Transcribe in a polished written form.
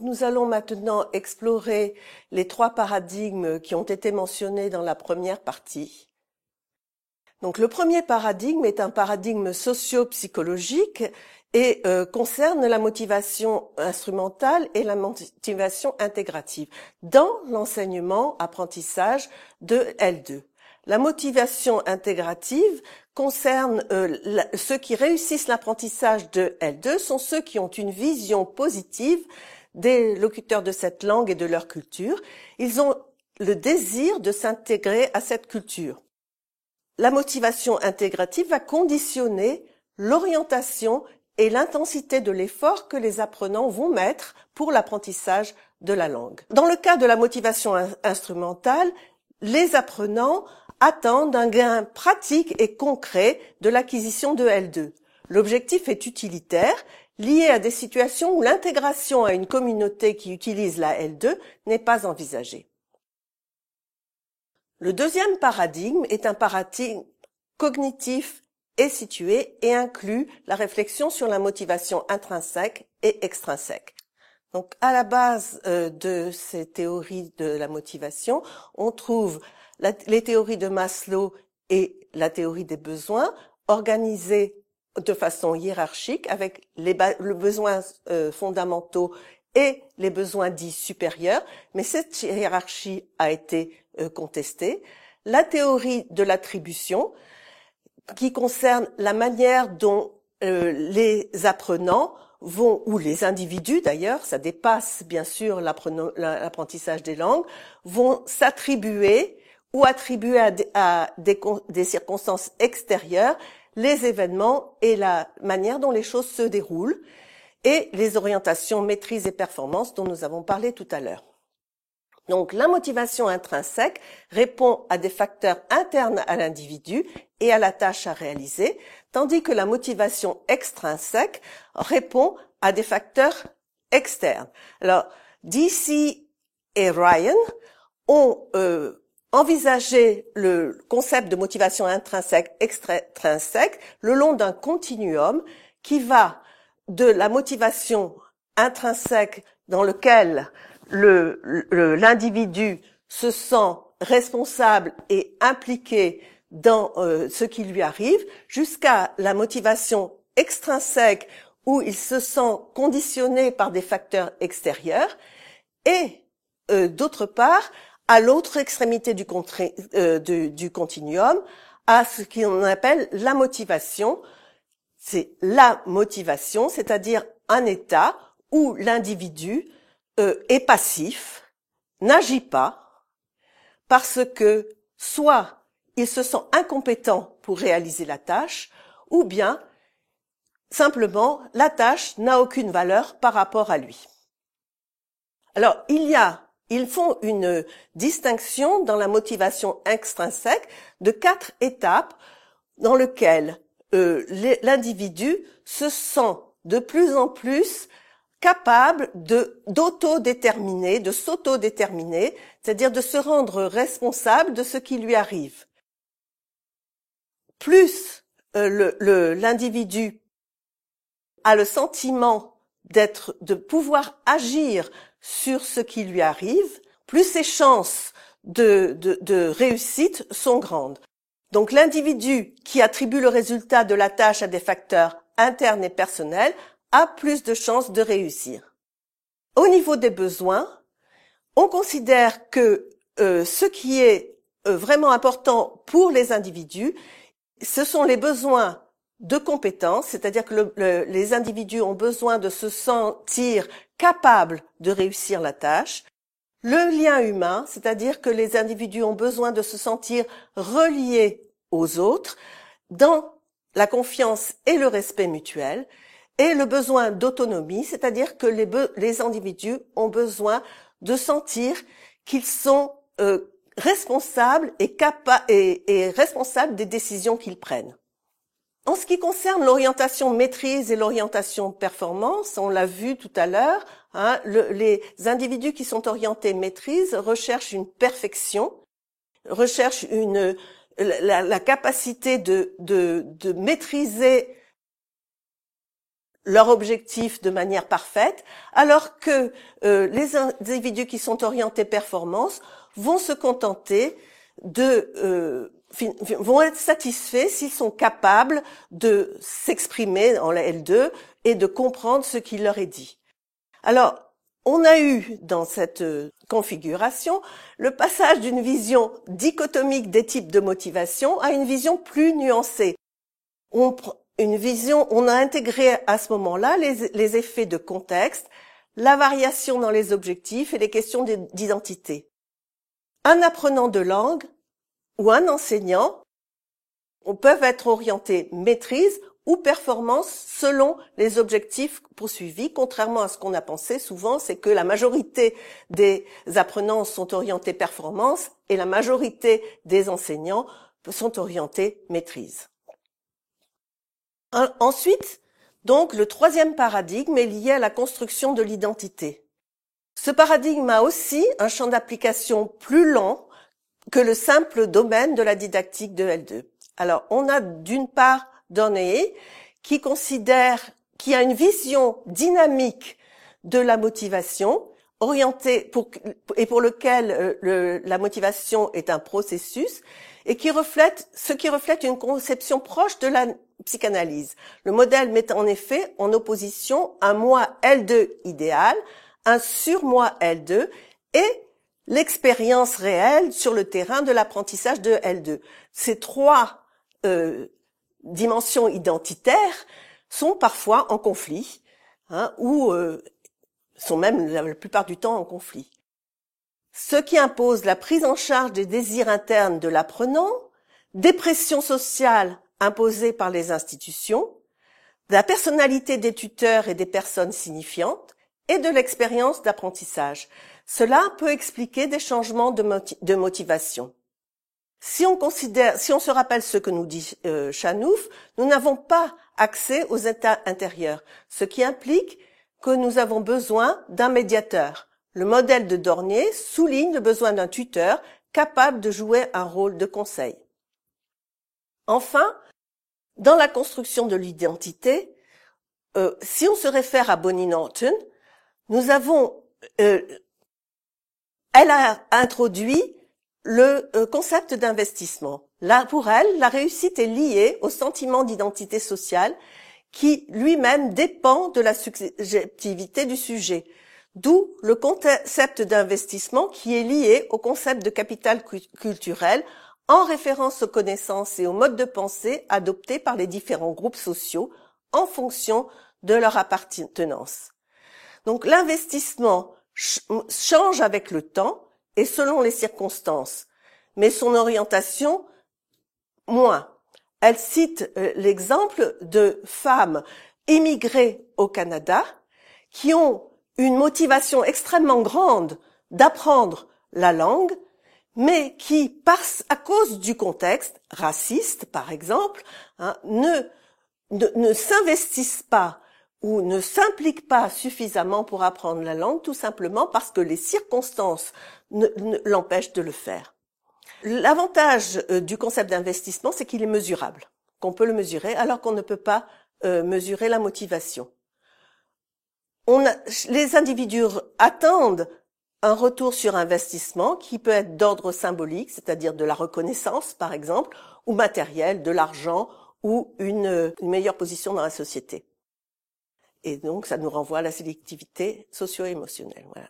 nous allons maintenant explorer les 3 paradigmes qui ont été mentionnés dans la première partie. Donc, le premier paradigme est un paradigme socio-psychologique et concerne la motivation instrumentale et la motivation intégrative dans l'enseignement-apprentissage de L2. La motivation intégrative concerne ceux qui réussissent l'apprentissage de L2 sont ceux qui ont une vision positive des locuteurs de cette langue et de leur culture. Ils ont le désir de s'intégrer à cette culture. La motivation intégrative va conditionner l'orientation et l'intensité de l'effort que les apprenants vont mettre pour l'apprentissage de la langue. Dans le cas de la motivation instrumentale, les apprenants attendent un gain pratique et concret de l'acquisition de L2. L'objectif est utilitaire, lié à des situations où l'intégration à une communauté qui utilise la L2 n'est pas envisagée. Le deuxième paradigme est un paradigme cognitif et situé et inclut la réflexion sur la motivation intrinsèque et extrinsèque. Donc, à la base de ces théories de la motivation, on trouve les théories de Maslow et la théorie des besoins organisées de façon hiérarchique avec les besoins fondamentaux et les besoins dits supérieurs, mais cette hiérarchie a été contestée. La théorie de l'attribution, qui concerne la manière dont les apprenants vont, ou les individus d'ailleurs, ça dépasse bien sûr l'apprentissage des langues, vont s'attribuer ou attribuer à des circonstances extérieures les événements et la manière dont les choses se déroulent et les orientations maîtrise et performance dont nous avons parlé tout à l'heure. Donc, la motivation intrinsèque répond à des facteurs internes à l'individu et à la tâche à réaliser, tandis que la motivation extrinsèque répond à des facteurs externes. Alors, Deci et Ryan ont envisagé le concept de motivation intrinsèque-extrinsèque le long d'un continuum qui va de la motivation intrinsèque dans lequel l'individu se sent responsable et impliqué dans ce qui lui arrive, jusqu'à la motivation extrinsèque où il se sent conditionné par des facteurs extérieurs, et d'autre part, à l'autre extrémité du continuum, à ce qu'on appelle la motivation. C'est la motivation, c'est-à-dire un état où l'individu est passif, n'agit pas, parce que soit il se sent incompétent pour réaliser la tâche, ou bien simplement la tâche n'a aucune valeur par rapport à lui. Alors ils font une distinction dans la motivation extrinsèque de 4 étapes dans lesquelles l'individu se sent de plus en plus capable d'autodéterminer, de s'autodéterminer, c'est-à-dire de se rendre responsable de ce qui lui arrive. Plus l'individu a le sentiment de pouvoir agir sur ce qui lui arrive, plus ses chances de réussite sont grandes. Donc l'individu qui attribue le résultat de la tâche à des facteurs internes et personnels a plus de chances de réussir. Au niveau des besoins, on considère que ce qui est vraiment important pour les individus, ce sont les besoins de compétences, c'est-à-dire que les individus ont besoin de se sentir capables de réussir la tâche. Le lien humain, c'est-à-dire que les individus ont besoin de se sentir reliés aux autres dans la confiance et le respect mutuel. Et le besoin d'autonomie, c'est-à-dire que les individus ont besoin de sentir qu'ils sont responsables et responsables des décisions qu'ils prennent. En ce qui concerne l'orientation maîtrise et l'orientation performance, on l'a vu tout à l'heure, les individus qui sont orientés maîtrise recherchent une perfection, recherchent la capacité de maîtriser leur objectif de manière parfaite, alors que les individus qui sont orientés performance vont se contenter vont être satisfaits s'ils sont capables de s'exprimer en la L2 et de comprendre ce qui leur est dit. Alors, on a eu dans cette configuration le passage d'une vision dichotomique des types de motivation à une vision plus nuancée. On a intégré à ce moment-là les effets de contexte, la variation dans les objectifs et les questions d'identité. Un apprenant de langue ou un enseignant peuvent être orientés maîtrise ou performance selon les objectifs poursuivis, contrairement à ce qu'on a pensé souvent, c'est que la majorité des apprenants sont orientés performance et la majorité des enseignants sont orientés maîtrise. Ensuite, donc, le troisième paradigme est lié à la construction de l'identité. Ce paradigme a aussi un champ d'application plus lent que le simple domaine de la didactique de L2. Alors, on a d'une part Dorney qui a une vision dynamique de la motivation, orientée pour lequel la motivation est un processus et qui reflète une conception proche de la psychanalyse. Le modèle met en effet en opposition un moi L2 idéal, un surmoi L2 et l'expérience réelle sur le terrain de l'apprentissage de L2. Ces trois dimensions identitaires sont parfois en conflit, ou sont même la plupart du temps en conflit. Ce qui impose la prise en charge des désirs internes de l'apprenant, des pressions sociales imposées par les institutions, de la personnalité des tuteurs et des personnes signifiantes, et de l'expérience d'apprentissage. Cela peut expliquer des changements de motivation. Si on se rappelle ce que nous dit Chanouf, nous n'avons pas accès aux états intérieurs, ce qui implique que nous avons besoin d'un médiateur. Le modèle de Dornier souligne le besoin d'un tuteur capable de jouer un rôle de conseil. Enfin, dans la construction de l'identité, si on se réfère à Bonnie Norton, elle a introduit le concept d'investissement. Là, pour elle, la réussite est liée au sentiment d'identité sociale qui lui-même dépend de la subjectivité du sujet. D'où le concept d'investissement qui est lié au concept de capital culturel en référence aux connaissances et aux modes de pensée adoptés par les différents groupes sociaux en fonction de leur appartenance. Donc l'investissement change avec le temps et selon les circonstances, mais son orientation, moins. Elle cite l'exemple de femmes immigrées au Canada qui ont une motivation extrêmement grande d'apprendre la langue, mais qui, à cause du contexte raciste, par exemple, ne s'investissent pas ou ne s'impliquent pas suffisamment pour apprendre la langue, tout simplement parce que les circonstances l'empêchent de le faire. L'avantage du concept d'investissement, c'est qu'il est mesurable, qu'on peut le mesurer, alors qu'on ne peut pas mesurer la motivation. Les individus attendent un retour sur investissement qui peut être d'ordre symbolique, c'est-à-dire de la reconnaissance, par exemple, ou matériel, de l'argent ou une meilleure position dans la société. Et donc, ça nous renvoie à la sélectivité socio-émotionnelle. Voilà.